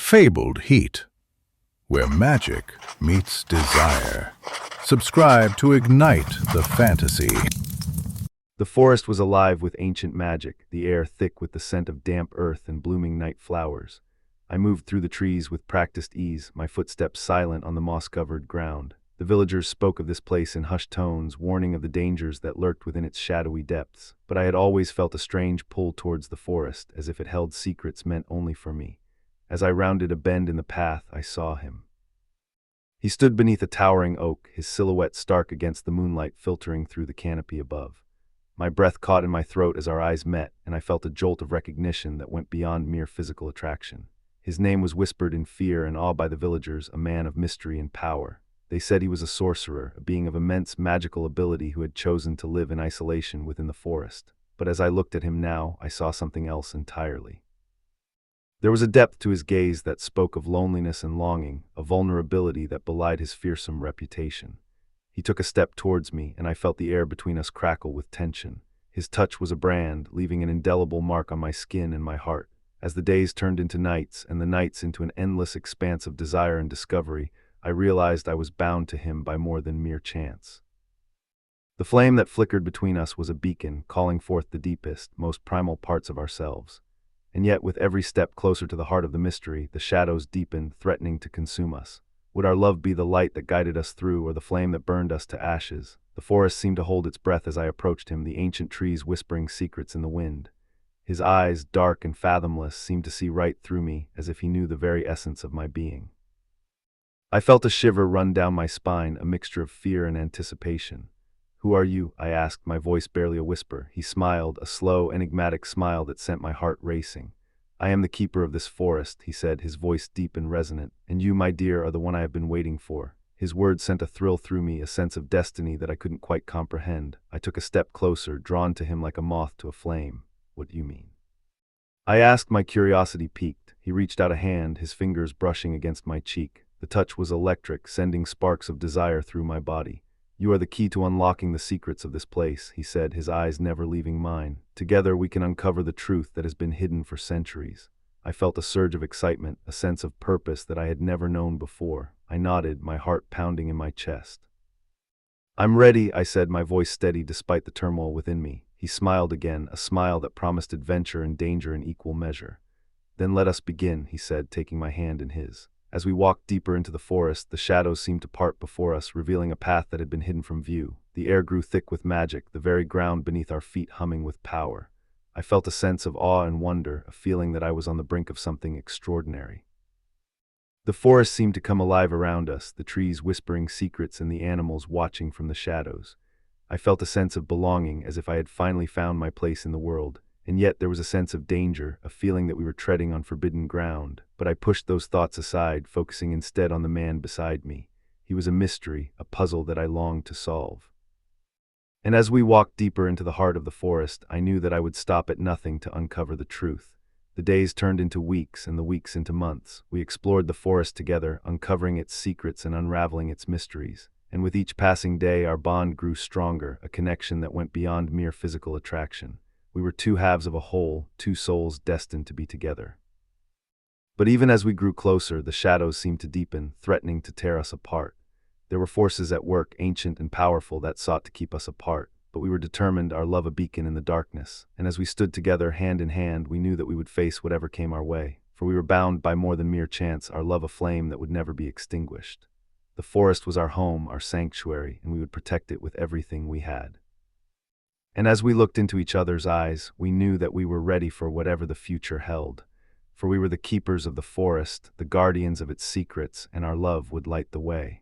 fabled heat, where magic meets desire. Subscribe to ignite the fantasy. The forest was alive with ancient magic, the air thick with the scent of damp earth and blooming night flowers. I moved through the trees with practiced ease, my footsteps silent on the moss-covered ground. The villagers spoke of this place in hushed tones, warning of the dangers that lurked within its shadowy depths. But I had always felt a strange pull towards the forest, as if it held secrets meant only for me. As I rounded a bend in the path, I saw him. He stood beneath a towering oak, his silhouette stark against the moonlight filtering through the canopy above. My breath caught in my throat as our eyes met, and I felt a jolt of recognition that went beyond mere physical attraction. His name was whispered in fear and awe by the villagers, a man of mystery and power. They said he was a sorcerer, a being of immense magical ability who had chosen to live in isolation within the forest. But as I looked at him now, I saw something else entirely. There was a depth to his gaze that spoke of loneliness and longing, a vulnerability that belied his fearsome reputation. He took a step towards me, and I felt the air between us crackle with tension. His touch was a brand, leaving an indelible mark on my skin and my heart. As the days turned into nights, and the nights into an endless expanse of desire and discovery, I realized I was bound to him by more than mere chance. The flame that flickered between us was a beacon, calling forth the deepest, most primal parts of ourselves. And yet, with every step closer to the heart of the mystery, the shadows deepened, threatening to consume us. Would our love be the light that guided us through, or the flame that burned us to ashes? The forest seemed to hold its breath as I approached him, the ancient trees whispering secrets in the wind. His eyes, dark and fathomless, seemed to see right through me, as if he knew the very essence of my being. I felt a shiver run down my spine, a mixture of fear and anticipation. "Who are you?" I asked, my voice barely a whisper. He smiled, a slow, enigmatic smile that sent my heart racing. "I am the keeper of this forest," he said, his voice deep and resonant. "And you, my dear, are the one I have been waiting for." His words sent a thrill through me, a sense of destiny that I couldn't quite comprehend. I took a step closer, drawn to him like a moth to a flame. "What do you mean?" I asked, my curiosity piqued. He reached out a hand, his fingers brushing against my cheek. The touch was electric, sending sparks of desire through my body. "You are the key to unlocking the secrets of this place," he said, his eyes never leaving mine. "Together we can uncover the truth that has been hidden for centuries." I felt a surge of excitement, a sense of purpose that I had never known before. I nodded, my heart pounding in my chest. "I'm ready," I said, my voice steady despite the turmoil within me. He smiled again, a smile that promised adventure and danger in equal measure. "Then let us begin," he said, taking my hand in his. As we walked deeper into the forest, the shadows seemed to part before us, revealing a path that had been hidden from view. The air grew thick with magic, the very ground beneath our feet humming with power. I felt a sense of awe and wonder, a feeling that I was on the brink of something extraordinary. The forest seemed to come alive around us, the trees whispering secrets and the animals watching from the shadows. I felt a sense of belonging, as if I had finally found my place in the world. And yet there was a sense of danger, a feeling that we were treading on forbidden ground. But I pushed those thoughts aside, focusing instead on the man beside me. He was a mystery, a puzzle that I longed to solve. And as we walked deeper into the heart of the forest, I knew that I would stop at nothing to uncover the truth. The days turned into weeks, and the weeks into months. We explored the forest together, uncovering its secrets and unraveling its mysteries. And with each passing day, our bond grew stronger, a connection that went beyond mere physical attraction. We were two halves of a whole, two souls destined to be together. But even as we grew closer, the shadows seemed to deepen, threatening to tear us apart. There were forces at work, ancient and powerful, that sought to keep us apart. But we were determined, our love a beacon in the darkness. And as we stood together, hand in hand, we knew that we would face whatever came our way. For we were bound by more than mere chance, our love a flame that would never be extinguished. The forest was our home, our sanctuary, and we would protect it with everything we had. And as we looked into each other's eyes, we knew that we were ready for whatever the future held. For we were the keepers of the forest, the guardians of its secrets, and our love would light the way.